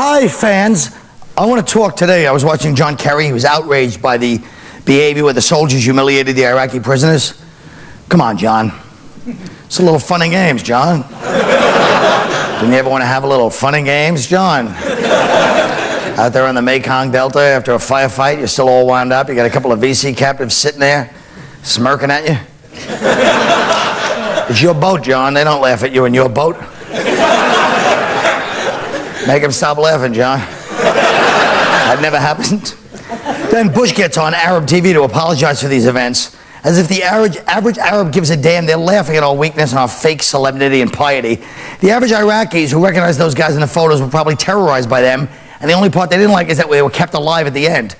Hi, fans. I want to talk today. I was watching John Kerry. He was outraged by the behavior where the soldiers humiliated the Iraqi prisoners. Come on, John. It's a little fun and games, John. Didn't you ever want to have a little fun and games, John? Out there in the Mekong Delta after a firefight, you're still all wound up. You got a couple of VC captives sitting there, smirking at you. It's your boat, John. They don't laugh at you in your boat. Make them stop laughing, John. That never happened. Then Bush gets on Arab TV to apologize for these events. As if the average Arab gives a damn. They're laughing at our weakness and our fake solemnity and piety. The average Iraqis who recognize those guys in the photos were probably terrorized by them, and the only part they didn't like is that they were kept alive at the end.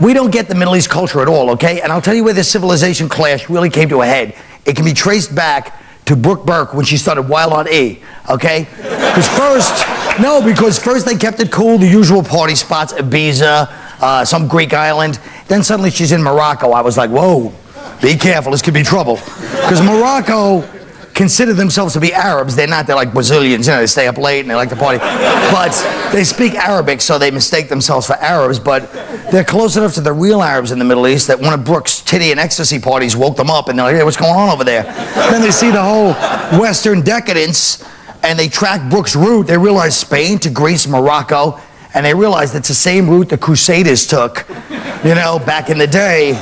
We don't get the Middle East culture at all, okay? And I'll tell you where this civilization clash really came to a head. It can be traced back to Brooke Burke when she started Wild on E, okay? Because first they kept it cool, the usual party spots, Ibiza, some Greek island. Then suddenly she's in Morocco. I was like, whoa, be careful, this could be trouble. Because Morocco consider themselves to be Arabs. They're not, they're like Brazilians, you know, they stay up late and they like to party. But they speak Arabic, so they mistake themselves for Arabs, but they're close enough to the real Arabs in the Middle East that one of Brooke's titty and ecstasy parties woke them up and they're like, hey, what's going on over there? Then they see the whole Western decadence and they track Brooke's route. They realize Spain to Greece, Morocco, and they realize it's the same route the Crusaders took, you know, back in the day.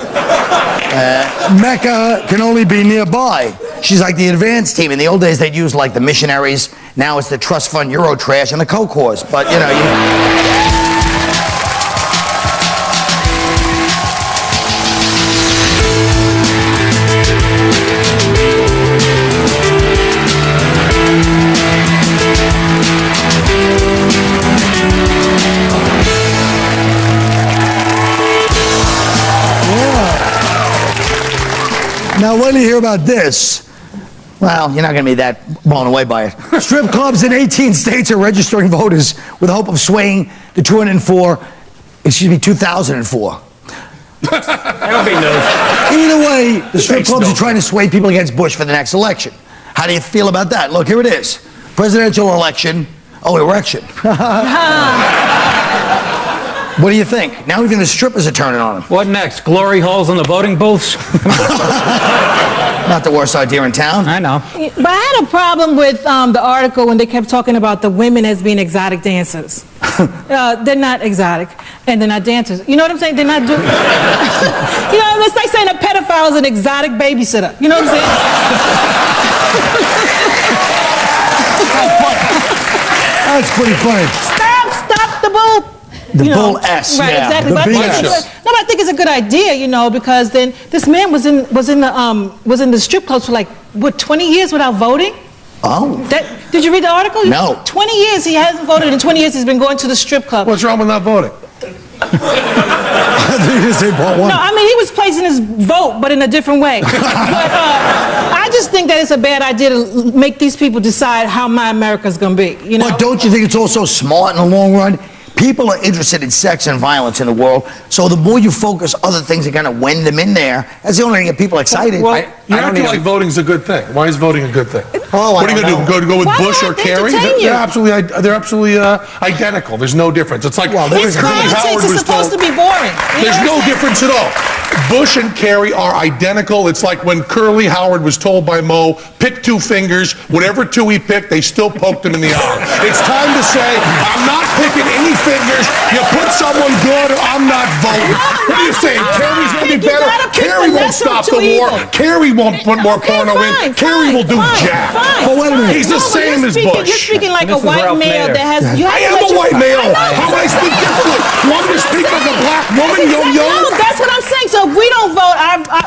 Mecca can only be nearby. She's like the advanced team. In the old days, they'd use like the missionaries. Now it's the trust fund Eurotrash and the Coke horse. But, you know, Now, when you hear about this, well, you're not going to be that blown away by it. Strip clubs in 18 states are registering voters with the hope of swaying the 2004. Everybody knows. Either way, the strip clubs are trying to sway people against Bush for the next election. How do you feel about that? Look, here it is. Presidential election. Oh, erection. What do you think? Now even the strippers are turning on him. What next? Glory holes in the voting booths? Not the worst idea in town. I know. But I had a problem with the article when they kept talking about the women as being exotic dancers. They're not exotic, and they're not dancers. You know what I'm saying? They're not doing... You know, it's like saying a pedophile is an exotic babysitter. You know what I'm saying? That's pretty funny. Stop the bull. The bull S, right, yeah. Exactly. But I think it's a good idea, you know, because then this man was in the strip clubs for like what 20 years without voting. Oh. Did you read the article? No. 20 years he hasn't voted. In 20 years he's been going to the strip club. What's wrong with not voting? I think you just say part one. No, I mean he was placing his vote, but in a different way. But I just think that it's a bad idea to make these people decide how my America's gonna be. You know. But don't you think it's also smart in the long run? People are interested in sex and violence in the world, so the more you focus other things are going to win them in there. That's the only way to get people excited. Well, you acting like voting's a good thing. Why is voting a good thing? Oh, what are you going to do? Go with Why Bush or not? Kerry? They're absolutely identical. There's no difference. It's like It's politics is supposed to be boring. There's no difference at all. Bush and Kerry are identical. It's like when Curly Howard was told by Mo, pick two fingers. Whatever two he picked, they still poked him in the eye. It's time to say, I'm not picking any fingers. You put someone good or I'm not voting. What are you saying? Kerry's going to be better? Kerry won't stop the war. Kerry won't put more porno in. Kerry will do jack. But wait a minute. He's the same as Bush. You're speaking like a white male that has... I am a white male. How do I speak differently? Want me to speak like a black woman, yo-yo? No, that's what I'm saying. So if we don't vote,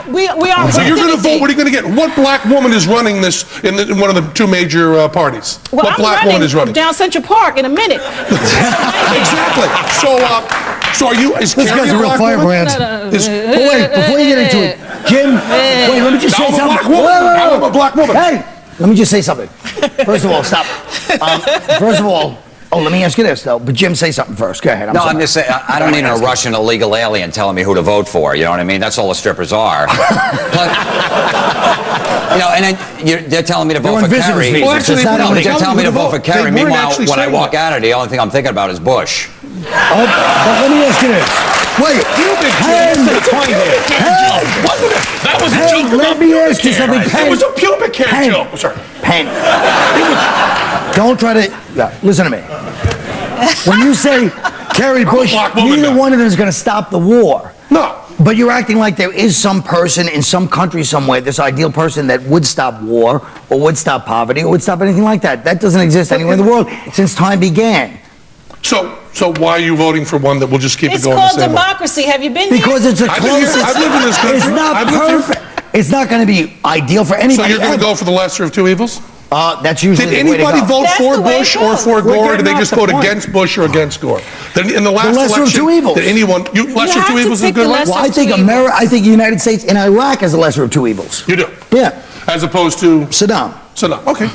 we are... So you're going to vote, what are you going to get? What black woman is running this in one of the two major parties? Well, what black woman is running? Down Central Park in a minute. Exactly. So are you... Is this guy's a real firebrand. Wait, before you get into it, Jim, wait, let me just say something. I'm a black woman. Hey, let me just say something. First of all, stop. First of all, Oh, let me ask you this, though. But Jim, say something first. Go ahead. No, I'm just saying, I don't need a Russian illegal alien telling me who to vote for. You know what I mean? That's all the strippers are. But, you know, and then they're telling me to vote for Kerry. Well, actually, They're telling me to vote for Kerry. They weren't Meanwhile, actually when I saying walk that. out of there, the only thing I'm thinking about is Bush. Oh, but let me ask you this. Wait. That was a Hey, joke let about me pubic ask you hair. something, It Penn. was a pubic hair Penn. joke. Sorry. Penn. Don't try to. Listen to me. When you say Kerry Bush, black woman neither now. one of them is going to stop the war. No. But you're acting like there is some person in some country somewhere, this ideal person that would stop war or would stop poverty or would stop anything like that. That doesn't exist anywhere in the world since time began. So why are you voting for one that will just keep It's it going called the same way? democracy. Have you been Because here? it's the I've been here. closest. I've lived in this country. It's not I've lived here. perfect. It's not going to be ideal for So anybody. you're going to ever. go for the lesser of two evils? That's usually Did the way to anybody go. vote That's for the way it Bush or goes. for We're Gore, or getting did they off just the vote point. against Bush or against Gore? Then in the last lesser of election, two evils. did anyone? Lesser of have two to evils is pick good, the right? lesser- Well, I think America, I think the United States and Iraq is the lesser of two evils. You do, Yeah, as opposed to Saddam. Saddam. Okay.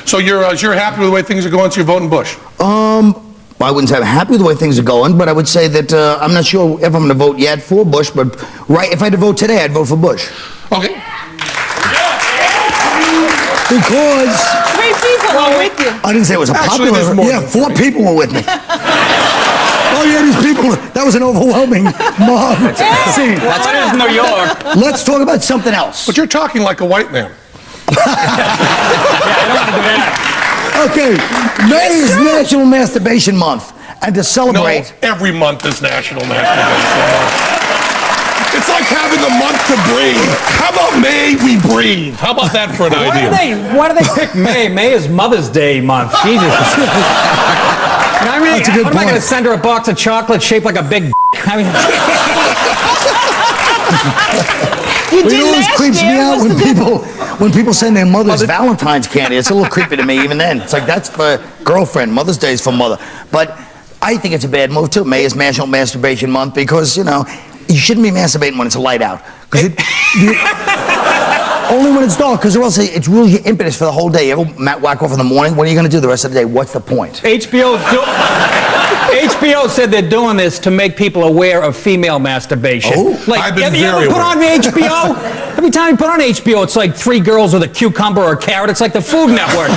So you're happy with the way things are going, so you're voting Bush. I wouldn't say I'm happy with the way things are going, but I would say that I'm not sure if I'm going to vote yet for Bush, but if I had to vote today, I'd vote for Bush. Okay. Because 3 people are with you. I didn't say it was a Actually, popular. there's more Yeah, than 4 people were with me. Oh yeah, these people. That was an overwhelming mob. See, That's it is New York. let's talk about something else. But you're talking like a white man. Okay, May is National Masturbation Month, and to No, celebrate. every month is National Masturbation Month. It's like having a month to breathe. How about May we breathe? How about that for an idea? Why do they pick May? May is Mother's Day month. Jesus. You know what I mean, That's a good what am I going to point. send her a box of chocolate shaped like a big I mean, You It did always last creeps me year. out What's the when people send their mother's Valentine's candy. It's a little creepy to me even then. It's like that's for girlfriend. Mother's Day is for mother. But I think it's a bad move too. May is National Masturbation Month because you shouldn't be masturbating when it's light out. Only when it's dark, because or else it's really your impetus for the whole day. You ever whack off in the morning? What are you going to do the rest of the day? What's the point? HBO said they're doing this to make people aware of female masturbation. Oh, I've been have you very ever put aware. on the HBO? Every time you put on HBO, it's like 3 girls with a cucumber or a carrot. It's like the Food Network.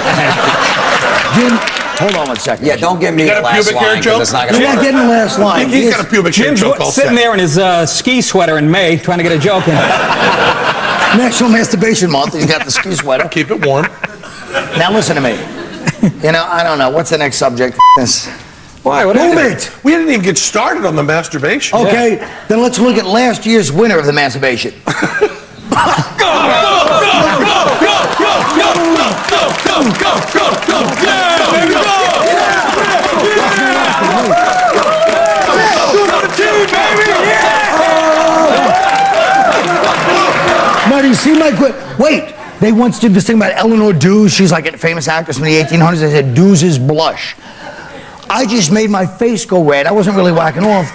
Jim, hold on 1 second. Yeah, don't give me You the got a last pubic hair line, 'cause joke? it's not You're going to not work. getting the last line. He's got a pubic hair Jim's joke all sitting set. there in his ski sweater in May trying to get a joke in. National Masturbation Month. He's got the ski sweater. Keep it warm. Now listen to me. I don't know. What's the next subject? This. Why? What Move is it. We didn't even get started on the masturbation. Okay, then let's look at last year's winner of the masturbation. Now, do you see my wait? They once did this thing about Eleanor Duse. She's like a famous actress from the 1800s. They said Duse's blush. I just made my face go red. I wasn't really whacking off.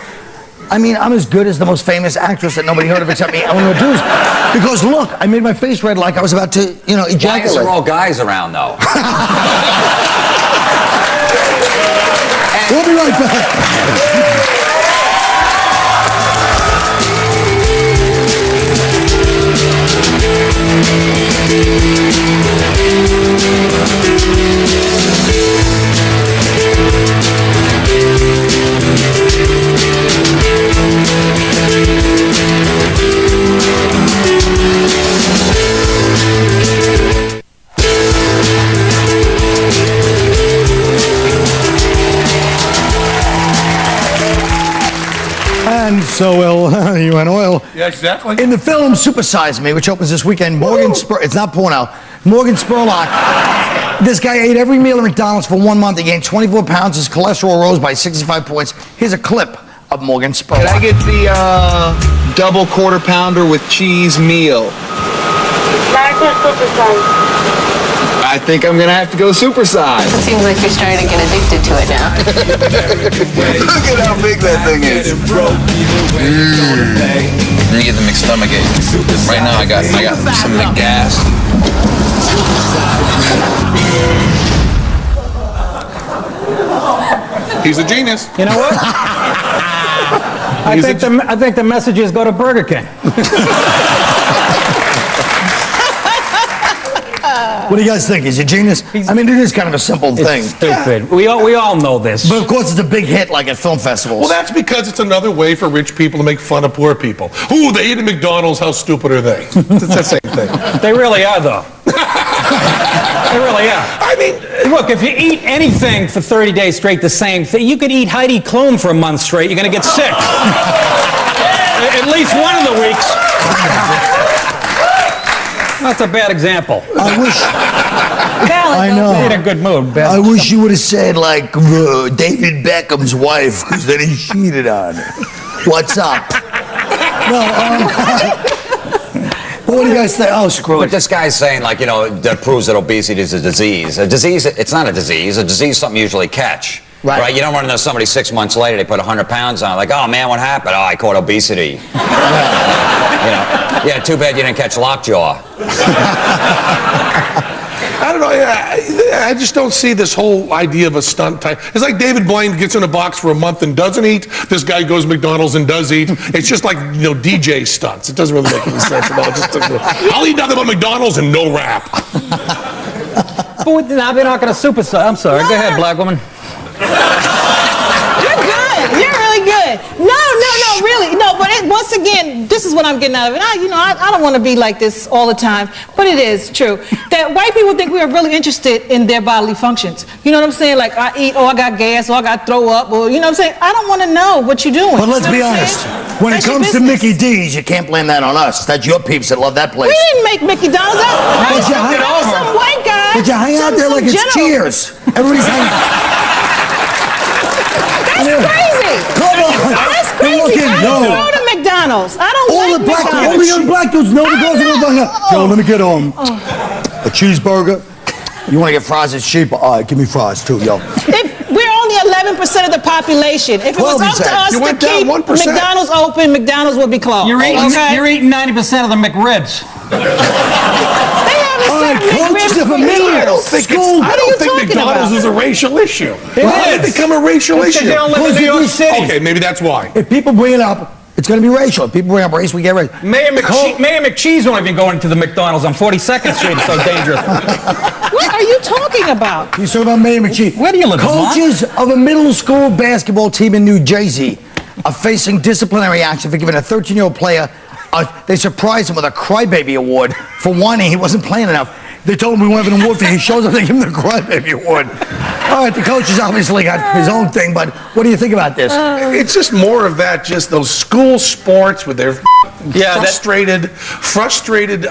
I mean, I'm as good as the most famous actress that nobody heard of except me, Eleanor Duse. Because look, I made my face red like I was about to, Why is ejaculate. there all guys around, though? We'll be right back. And so will you and oil. Yeah, exactly. In the film Super Size Me, which opens this weekend, it's not porno, Morgan Spurlock, this guy ate every meal at McDonald's for 1 month. He gained 24 pounds. His cholesterol rose by 65 points. Here's a clip of Morgan Spurlock. Can I get the double quarter pounder with cheese meal? I think I'm gonna have to go supersize. It seems like you're starting to get addicted to it now. Look at how big that thing is. Let me get the mixed stomach ache. Right now I got some McGas. He's a genius. You know what? I think the messages go to Burger King. What do you guys think? Is he a genius? I mean, it is kind of a simple thing. It's stupid. We all know this. But of course, it's a big hit, like at film festivals. Well, that's because it's another way for rich people to make fun of poor people. Ooh, they eat at McDonald's. How stupid are they? It's the same thing. They really are, though. They really are. I mean, look, if you eat anything for 30 days straight, the same thing, you could eat Heidi Klum for a month straight. You're going to get sick. At least one of the weeks. That's a bad example. I wish. I know. You're in a good mood, Ben. I wish you would have said, like, David Beckham's wife, because then he cheated on her. What's up? No, what do you guys think? Oh, screw But it. this guy's saying, like, that proves that obesity is a disease. A disease, it's not a disease. A disease is something you usually catch. Right. You don't run into somebody 6 months later, they put 100 pounds on, like, oh, man, what happened? Oh, I caught obesity. Yeah, too bad you didn't catch lockjaw. I don't know. I just don't see this whole idea of a stunt type. It's like David Blaine gets in a box for a month and doesn't eat. This guy goes to McDonald's and does eat. It's just like, DJ stunts. It doesn't really make any sense at all. I'll eat nothing but McDonald's and no rap. But now they're not going to supersize. I'm sorry. Go ahead, black woman. You're good. You're really good. No, really. No, but once again, this is what I'm getting out of it. I don't want to be like this all the time, but it is true that white people think we are really interested in their bodily functions. You know what I'm saying? Like, I eat, I got gas, I got to throw up, or you know what I'm saying? I don't want to know what you're doing. But let's be honest. When it comes to Mickey D's, you can't blame that on us. That's your peeps that love that place. We didn't make Mickey Donald's. That was some white guy. But you hang out there like it's Cheers. Everybody's hanging. That's crazy. Come on. That's crazy. I don't go to McDonald's. I don't All like the black, McDonald's. all the young black dudes know the girls are going to yo, let me get a cheeseburger. You want to get fries? It's cheaper. All right, give me fries too, yo. We're only 11% of the population. If it was up to us to keep McDonald's open, McDonald's would be closed. You're eating 90% of the McRibs. I don't think McDonald's is a racial issue. Why did it become a racial issue? They don't live in New York City. Okay, maybe that's why. If people bring it up, it's going to be racial. If people bring up race, we get race. Mayor McCheese won't even go into the McDonald's on 42nd Street. It's so dangerous. What are you talking about? He's talking about Mayor McCheese. Where do you live, Coaches of a middle school basketball team in New Jersey are facing disciplinary action for giving a 13-year-old player. They surprised him with a crybaby award for whining he wasn't playing enough. They told him we won't have an award for him. He shows up, they give him the crybaby award. All right, the coach has obviously got his own thing, but what do you think about this? It's just more of that, just those school sports with their frustrated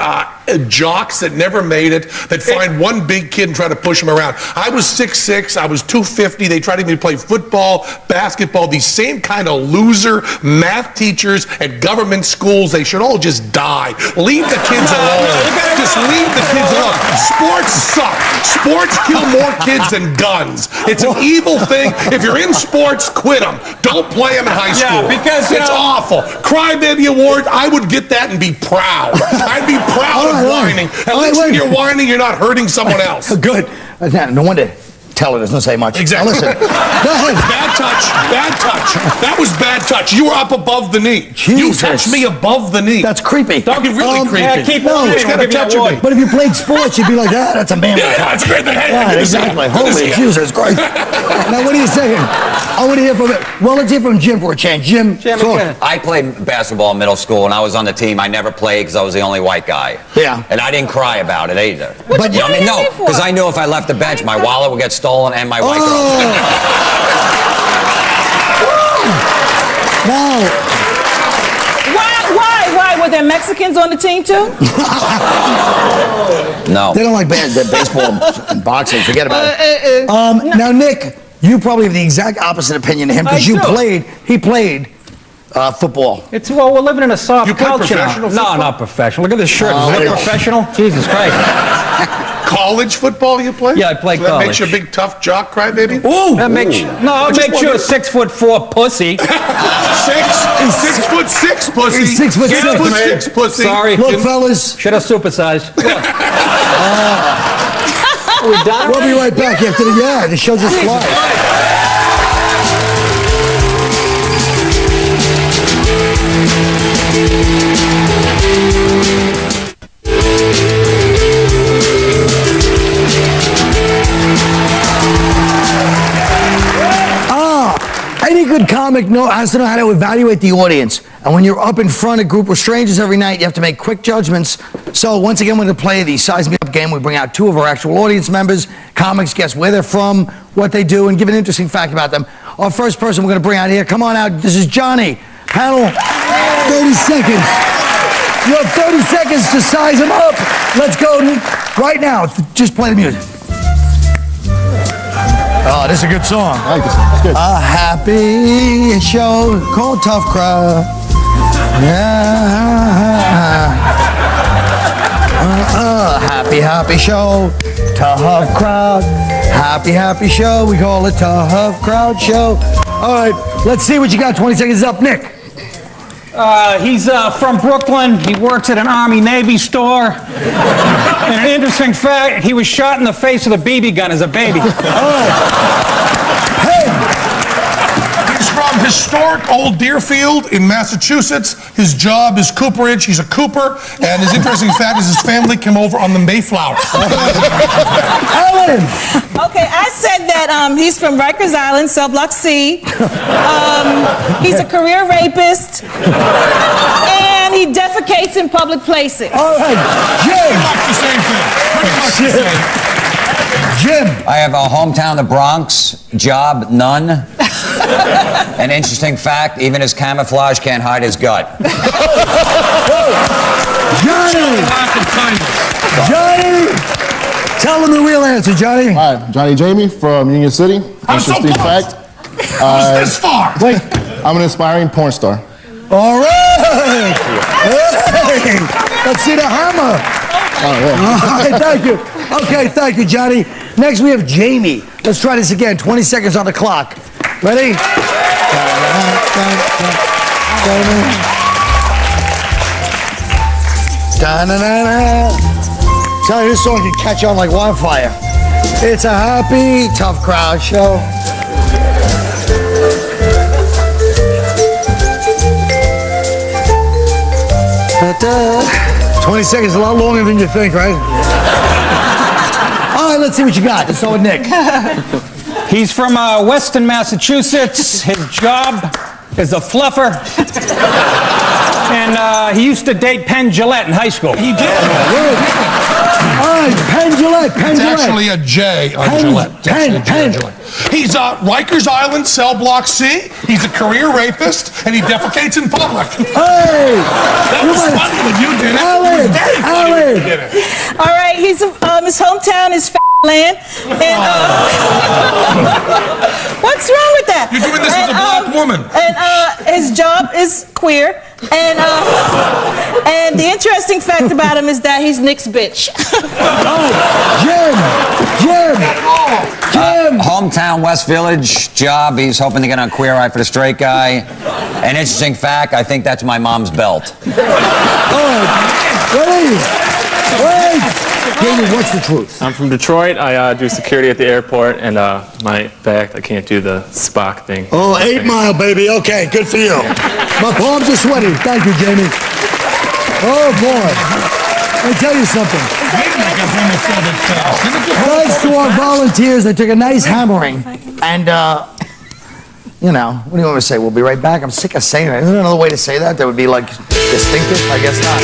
jocks that never made it, that find one big kid and try to push him around. I was 6'6", I was 250. They tried to get me to play football, basketball. These same kind of loser math teachers at government schools, they should all just die. Leave the kids alone. Just leave the kids alone. Sports suck. Sports kill more kids than guns. It's an evil thing. If you're in sports, quit them. Don't play them in high school. Yeah, because it's awful. Crybaby award, I would get that and be proud. I'd be proud of whining. At least when you're whining, you're not hurting someone else. Good. No wonder Teller doesn't say much. Exactly. Now listen. Go ahead. Bad touch. Bad touch. That was bad touch. You were up above the knee. Jesus. You touched me above the knee. That's creepy. Don't get really creepy. Yeah, keep No, on. it's gotta touch me. But if you played sports, you'd be like, that's a man. Yeah, that's great. Yeah, exactly. Holy Jesus Christ. Now, what are you saying? I want to hear from it. Well, let's hear from Jim for a change. Jim, talk. I played basketball in middle school, and I was on the team. I never played because I was the only white guy. Yeah. And I didn't cry about it either. What you crying at me for? Because I knew if I left the bench, my wallet would get stolen and my white girl. Wow. Why? Were there Mexicans on the team too? No. They don't like baseball and boxing. Forget about it. Now, Nick, you probably have the exact opposite opinion to him because he played football. Well, we're living in a soft You play culture now. professional No, football? not professional. Look at this shirt. Oh, Is that yeah. professional? Jesus Christ. College football you play? Yeah, I played so that makes you a college. big tough jock crybaby? Ooh. That makes you a 6'4" pussy. 6'6" pussy. He's 6'6". 6'6" pussy. Sorry. Look, fellas, Should have supersized. We done? we'll be right back after the, this show just flies. Any good comic has to know how to evaluate the audience. And when you're up in front of a group of strangers every night, you have to make quick judgments. So once again, we're going to play the Size Me Up game. We bring out 2 of our actual audience members. Comics guess where they're from, what they do, and give an interesting fact about them. Our first person we're going to bring out here, come on out. This is Johnny. Panel, 30 seconds. You have 30 seconds to size him up. Let's go right now. Just play the music. Oh, this is a good song. I like this one. It's good. A happy show called Tough Crowd. Yeah. Happy show, Tough Crowd. Happy show, we call it Tough Crowd Show. All right, let's see what you got. 20 seconds is up. Nick. He's from Brooklyn. He works at an Army-Navy store. And an interesting fact, he was shot in the face with a BB gun as a baby. He's from historic Old Deerfield in Massachusetts. His job is cooperage. He's a cooper. And his interesting fact is his family came over on the Mayflower. Ellen! Okay, I said that he's from Rikers Island, cell block C. He's a career rapist. And he defecates in public places. All right, Jim! Pretty much the same thing. Pretty much the same. Jim! I have a hometown, the Bronx, job, none. An interesting fact, even his camouflage can't hide his gut. Johnny! Johnny! Tell him the real answer, Johnny. All right, Johnny Jamie from Union City. I'm so Interesting close. fact. How's this far? Wait. I'm an aspiring porn star. All right! Hey! Let's see the hammer. Oh, yeah. All right, thank you. Okay, thank you, Johnny. Next, we have Jamie. Let's try this again. 20 seconds on the clock. Ready? Tell you, this song can catch on like wildfire. It's a happy, tough crowd show. Da-da. 20 seconds is a lot longer than you think, right? All right, let's see what you got. Let's start with Nick. He's from Weston, Massachusetts. His job is a fluffer. And he used to date Penn Jillette in high school. He did. All right, Penn Jillette. Penn It's Jillette. actually a J on Gillette. It's actually a J on Gillette. He's Rikers Island, cell block C. He's a career rapist, and he defecates in public. Hey! That was funny when you did it. Alan! It was very funny when you did it. All right, he's his hometown is land. And what's wrong with that? You're doing this as a black woman. And his job is queer. And the interesting fact about him is that he's Nick's bitch. Jim! Hometown, West Village, job, he's hoping to get on Queer Eye for the Straight Guy. An interesting fact, I think that's my mom's belt. Ready? Wait! Jamie, what's the truth? I'm from Detroit. I do security at the airport, and my fact, I can't do the Spock thing. Oh, 8 Mile, baby. Okay, good for you. My palms are sweaty. Thank you, Jamie. Oh, boy. Let me tell you something. Thanks to our volunteers, they took a nice hammering. And, you know, what do you want me to say? We'll be right back. I'm sick of saying it. Isn't there another way to say that? That would be, like, distinctive? I guess not.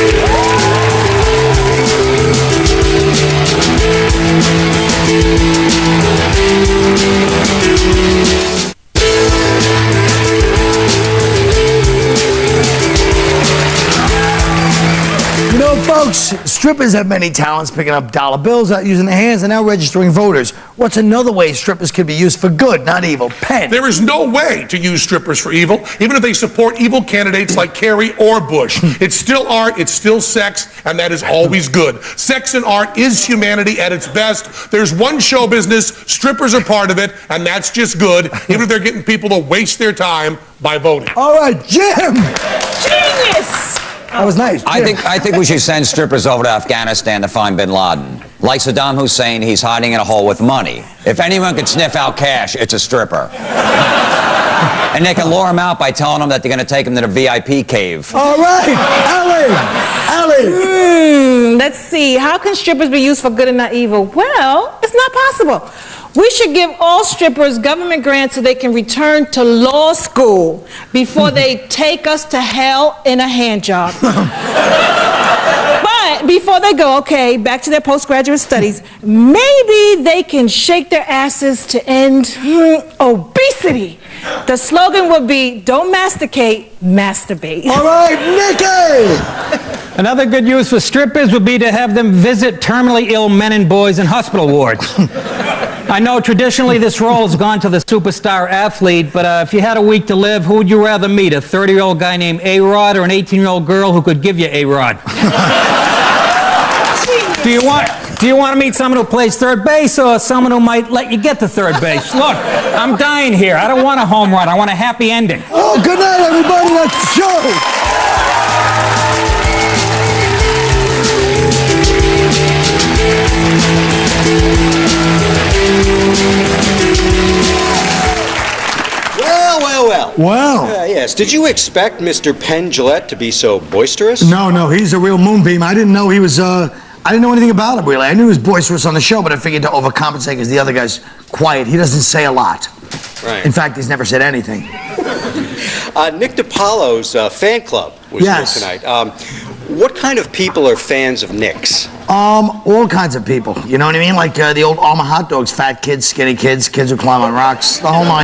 You know, folks, strippers have many talents, picking up dollar bills, not using their hands, and now registering voters. What's another way strippers could be used for good, not evil? Penn. There is no way to use strippers for evil, even if they support evil candidates like Kerry or Bush. It's still art, it's still sex, and that is always good. Sex and art is humanity at its best. There's one show business, strippers are part of it, and that's just good, even if they're getting people to waste their time by voting. All right, Jim. Genius! That was nice. I think we should send strippers over to Afghanistan to find bin Laden. Like Saddam Hussein, he's hiding in a hole with money. If anyone could sniff out cash, it's a stripper. And they can lure them out by telling them that they're going to take them to the VIP cave. All right, Ellie. Let's see. How can strippers be used for good and not evil? Well, it's not possible. We should give all strippers government grants so they can return to law school before they take us to hell in a hand job. But before they go, okay, back to their postgraduate studies, maybe they can shake their asses to end obesity. The slogan would be, don't masticate, masturbate. All right, Nikki. Another good use for strippers would be to have them visit terminally ill men and boys in hospital wards. I know traditionally this role has gone to the superstar athlete, but if you had a week to live, who would you rather meet, a 30-year-old guy named A-Rod or an 18-year-old girl who could give you A-Rod? Do you want to meet someone who plays third base or someone who might let you get to third base? Look, I'm dying here. I don't want a home run. I want a happy ending. Oh, good night, everybody. That's the show. Well. Yes. Did you expect Mr. Penn Jillette to be so boisterous? No, he's a real moonbeam. I didn't know he was, I didn't know anything about him, really. I knew he was boisterous on the show, but I figured to overcompensate because the other guy's quiet. He doesn't say a lot. Right. In fact, he's never said anything. Nick DiPaolo's fan club was here tonight. What kind of people are fans of Nick's? All kinds of people. You know what I mean? Like the old Alma hot dogs, fat kids, skinny kids, kids who climb on rocks, the whole nine.